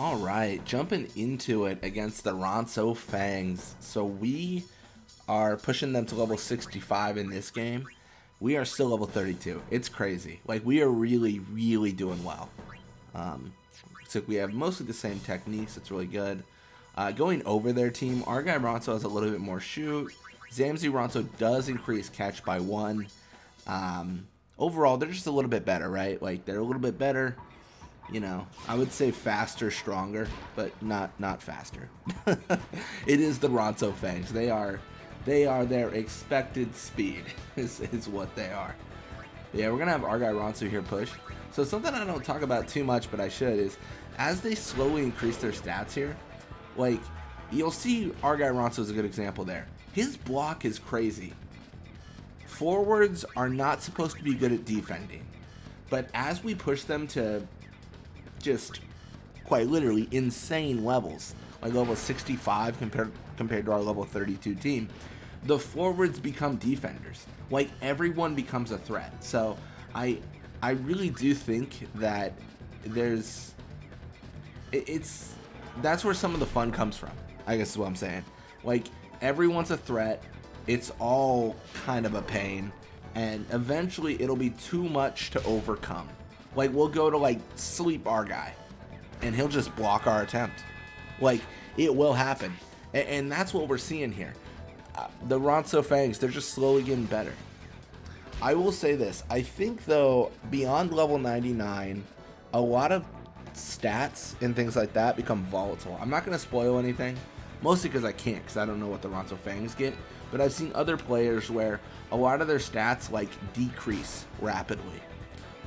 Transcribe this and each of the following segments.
All right, jumping into it against the Ronso Fangs. So we are pushing them to level 65 in this game. We are still level 32. It's crazy. Like, we are really, really doing well. So we have mostly the same techniques. It's really good. Going over their team, our guy Ronso has a little bit more shoot. Zamzi Ronso does increase catch by 1. Overall, they're just a little bit better, right? Like, they're a little bit better. You know, I would say faster, stronger, but not faster. It is the Ronso Fangs. They are their expected speed is what they are. But yeah, we're gonna have our guy Ronso here push. So something I don't talk about too much, but I should, is as they slowly increase their stats here, like, you'll see our guy Ronso is a good example there. His block is crazy. Forwards are not supposed to be good at defending, but as we push them to just quite literally insane levels, like level 65 compared to our level 32 team, the forwards become defenders. Like, everyone becomes a threat. So I really do think that that's where some of the fun comes from, I guess is what I'm saying. Like, everyone's a threat. It's all kind of a pain, and eventually it'll be too much to overcome. Like, we'll go to, like, sleep our guy, and he'll just block our attempt. Like, it will happen. And that's what we're seeing here. The Ronso Fangs, they're just slowly getting better. I will say this. I think, though, beyond level 99, a lot of stats and things like that become volatile. I'm not going to spoil anything, mostly because I can't, because I don't know what the Ronso Fangs get. But I've seen other players where a lot of their stats, like, decrease rapidly.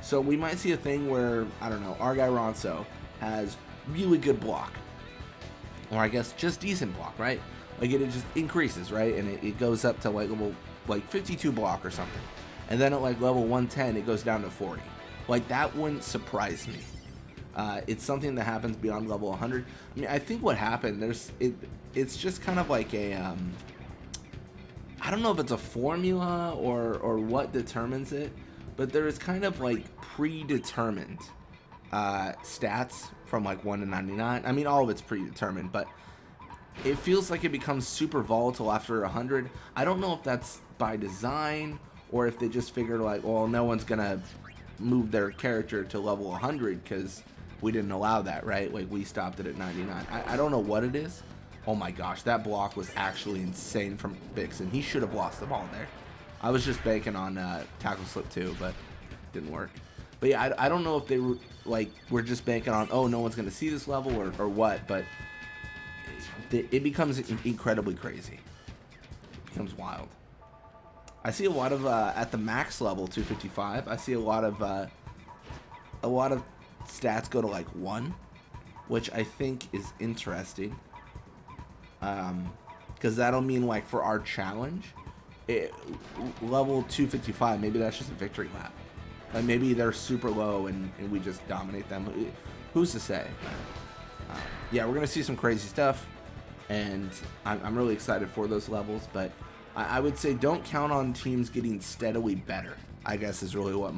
So we might see a thing where, I don't know, our guy Ronso has really good block. Or I guess just decent block, right? Like, it just increases, right? And it goes up to like level 52 block or something. And then at like level 110, it goes down to 40. Like, that wouldn't surprise me. It's something that happens beyond level 100. I mean, I think what happened, it's just kind of like a, I don't know if it's a formula or what determines it, but there is kind of like predetermined stats from like 1 to 99. I mean, all of it's predetermined, but it feels like it becomes super volatile after 100. I don't know if that's by design or if they just figured like, well, no one's gonna move their character to level 100 because we didn't allow that, right? Like, we stopped it at 99. I don't know what it is. Oh my gosh, that block was actually insane from Vixen. He should have lost the ball there. I was just banking on tackle slip too, but it didn't work. But yeah, I don't know if they were like, we're just banking on, oh, no one's going to see this level or what, but it becomes incredibly crazy. It becomes wild. I see a lot of, at the max level, 255, I see a lot of stats go to like 1, which I think is interesting. Because that'll mean, like, for our challenge, level 255, maybe that's just a victory lap. Like, maybe they're super low and we just dominate them. Who's to say? Yeah, we're going to see some crazy stuff, and I'm really excited for those levels, but I would say don't count on teams getting steadily better, I guess is really what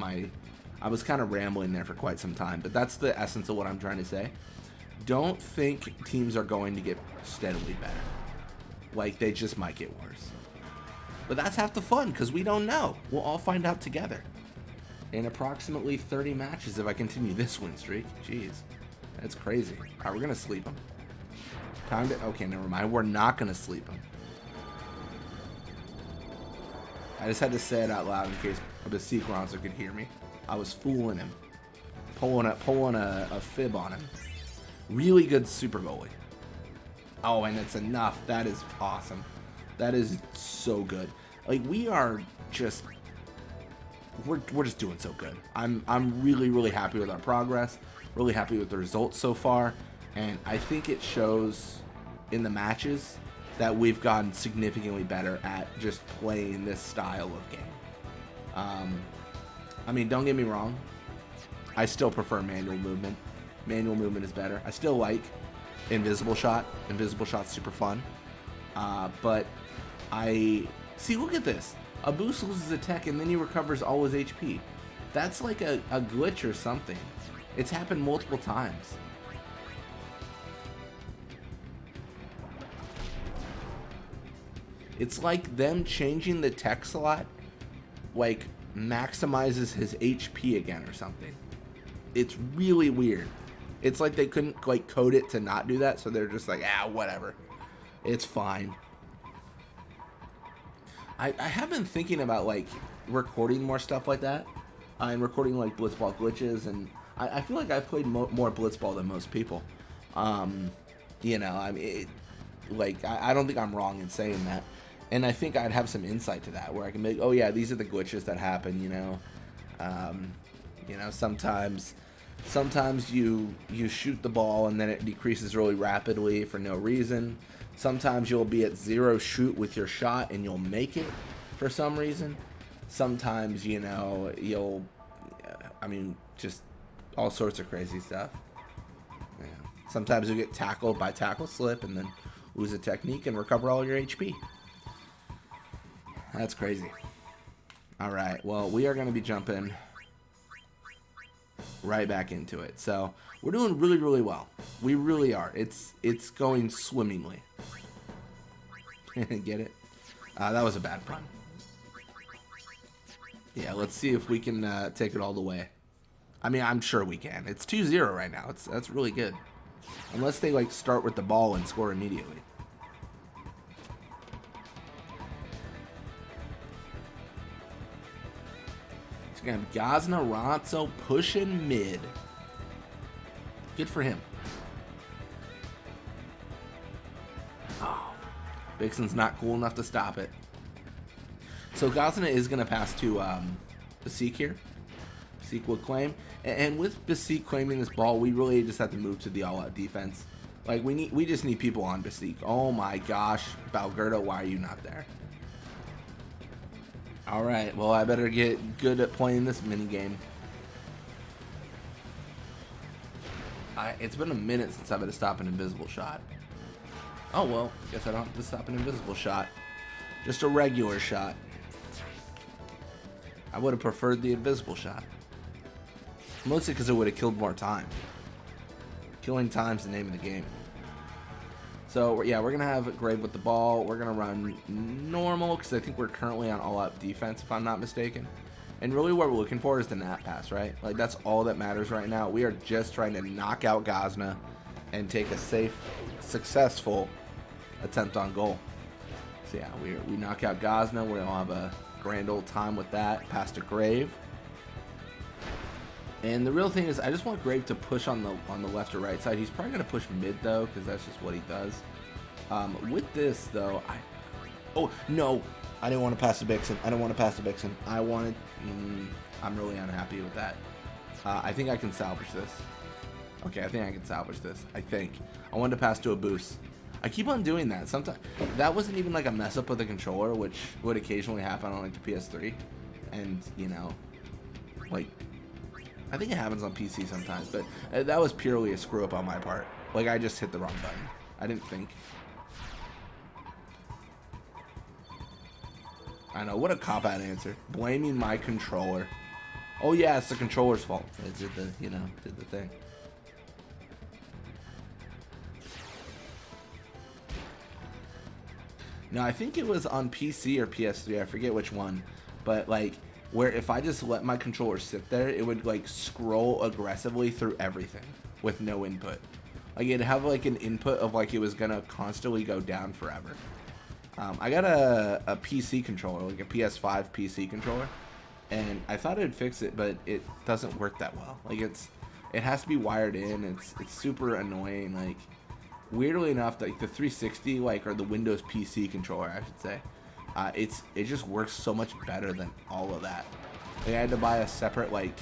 I was kind of rambling there for quite some time, but that's the essence of what I'm trying to say. Don't think teams are going to get steadily better. Like, they just might get worse. But that's half the fun, because we don't know. We'll all find out together. In approximately 30 matches if I continue this win streak. Jeez. That's crazy. Alright, we're going to sleep him. Time to... Okay, never mind. We're not going to sleep him. I just had to say it out loud in case the Ronso could hear me. I was fooling him. Pulling a fib on him. Really good super goalie. Oh, and it's enough. That is awesome. That is so good. Like, we are just... We're just doing so good. I'm really, really happy with our progress. Really happy with the results so far. And I think it shows in the matches that we've gotten significantly better at just playing this style of game. I mean, don't get me wrong. I still prefer manual movement. Manual movement is better. I still like invisible shot. Invisible shot's super fun. But I... See, look at this. A boost loses a tech and then he recovers all his HP. That's like a glitch or something. It's happened multiple times. It's like them changing the tech slot, like, maximizes his HP again or something. It's really weird. It's like they couldn't, like, code it to not do that, so they're just like, whatever. It's fine. I have been thinking about, like, recording more stuff like that. And recording, like, Blitzball glitches, and I feel like I played more Blitzball than most people. You know, I mean, I don't think I'm wrong in saying that. And I think I'd have some insight to that, where I can make, oh yeah, these are the glitches that happen, you know. You know, sometimes you shoot the ball and then it decreases really rapidly for no reason. Sometimes you'll be at 0 shoot with your shot and you'll make it for some reason. Sometimes, you know, I mean, just all sorts of crazy stuff. Yeah. Sometimes you'll get tackled by tackle slip and then lose a technique and recover all your HP. That's crazy. All right, well, we are going to be jumping right back into it. So we're doing really, really well. We really are. It's going swimmingly. Get it? That was a bad pun. Yeah, let's see if we can take it all the way. I mean, I'm sure we can. It's 2-0 right now. That's really good. Unless they, like, start with the ball and score immediately. So we have Gazna Ronso pushing mid. Good for him. Oh, Bixen's not cool enough to stop it. So Gazna is going to pass to Basik here. Basik will claim. And with Basik claiming this ball, we really just have to move to the all-out defense. Like, we just need people on Basik. Oh my gosh, Balgerda, why are you not there? Alright, well, I better get good at playing this minigame. It's been a minute since I've had to stop an invisible shot. Oh, well, guess I don't have to stop an invisible shot. Just a regular shot. I would have preferred the invisible shot. Mostly because it would have killed more time. Killing time's the name of the game. So, yeah, we're going to have Grave with the ball. We're going to run normal because I think we're currently on all-out defense, if I'm not mistaken. And really what we're looking for is the nap pass, right? Like, that's all that matters right now. We are just trying to knock out Gazna and take a safe, successful attempt on goal. So, yeah, we knock out Gazna. We're going to have a grand old time with that. Pass to Grave. And the real thing is, I just want Grave to push on the left or right side. He's probably going to push mid, though, because that's just what he does. With this, though, oh, no. I didn't want to pass to Bixen. I don't want to pass to Bixen. I wanted... I'm really unhappy with that. I think I can salvage this. Okay, I think I can salvage this. I think. I wanted to pass to a boost. I keep on doing that. Sometimes that wasn't even like a mess up with the controller, which would occasionally happen on like the PS3. And, you know, like... I think it happens on PC sometimes, but that was purely a screw up on my part. Like, I just hit the wrong button. I didn't think. I know, what a cop-out answer. Blaming my controller. Oh yeah, it's the controller's fault. It did the, you know, did the thing. No, I think it was on PC or PS3, I forget which one. But, like, where if I just let my controller sit there, it would, like, scroll aggressively through everything with no input. Like, it'd have, like, an input of, like, it was gonna constantly go down forever. I got a PC controller, like a PS5 PC controller, and I thought it'd fix it, but it doesn't work that well. Like, it has to be wired in. It's super annoying. Like, weirdly enough, like the 360, like, or the Windows PC controller, I should say, it just works so much better than all of that. Like, I had to buy a separate, like,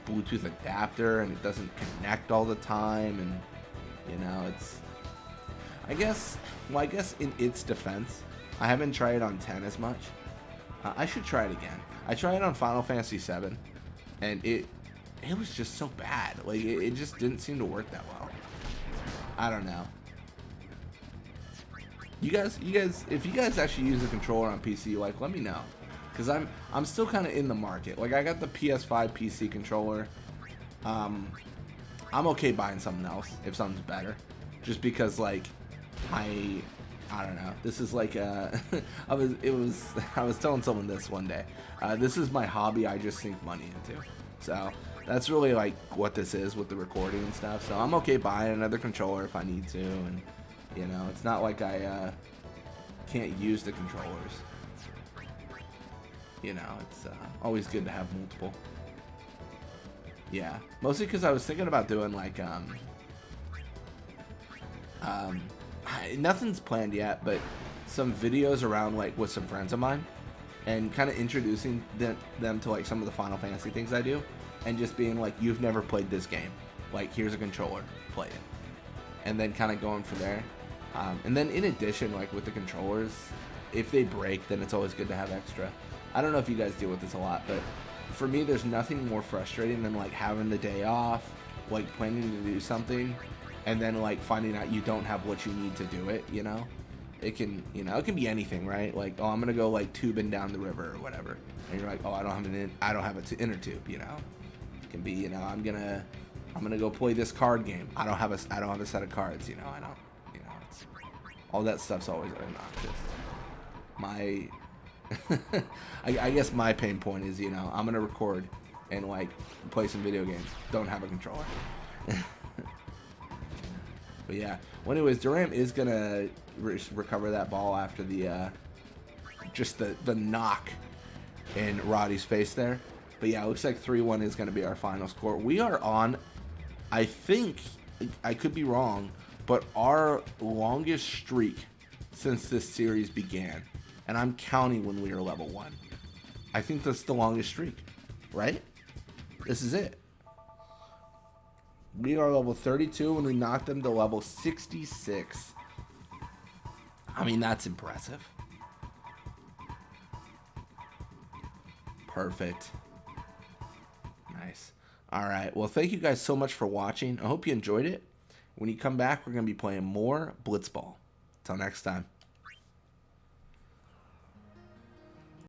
Bluetooth adapter, and it doesn't connect all the time, and, you know, it's, I guess in its defense, I haven't tried it on 10 as much. I should try it again. I tried it on Final Fantasy 7, and it was just so bad. Like, it just didn't seem to work that well. I don't know. You guys, if you guys actually use the controller on PC, like, let me know, because I'm still kind of in the market. Like, I got the PS5 PC controller. I'm okay buying something else if something's better, just because, like, I don't know. This is like I was telling someone this one day. This is my hobby. I just sink money into. So that's really like what this is with the recording and stuff. So I'm okay buying another controller if I need to, and you know, it's not like I can't use the controllers. You know, it's always good to have multiple. Yeah, mostly because I was thinking about doing like nothing's planned yet, but some videos around like with some friends of mine, and kind of introducing them to like some of the Final Fantasy things I do, and just being like, you've never played this game, like here's a controller, play it, and then kind of going from there. And then in addition, like with the controllers, if they break, then it's always good to have extra. I don't know if you guys deal with this a lot, but for me, there's nothing more frustrating than like having the day off, like planning to do something, and then like finding out you don't have what you need to do it. You know, it can be anything, right? Like, oh, I'm gonna go like tubing down the river or whatever, and you're like, oh, I don't have an inner tube. You know, it can be, you know, I'm gonna go play this card game. I don't have a set of cards. You know, I don't. You know, it's all that stuff's always obnoxious. I guess my pain point is, you know, I'm gonna record and like play some video games. Don't have a controller. But yeah. Well, anyways, Durham is gonna recover that ball after the just the knock in Roddy's face there. But yeah, it looks like 3-1 is gonna be our final score. We are on, I think, I could be wrong, but our longest streak since this series began. And I'm counting when we are level 1. I think that's the longest streak, right? This is it. We are level 32 and we knocked them to level 66. I mean, that's impressive. Perfect. Nice. All right. Well, thank you guys so much for watching. I hope you enjoyed it. When you come back, we're going to be playing more Blitzball. Till next time.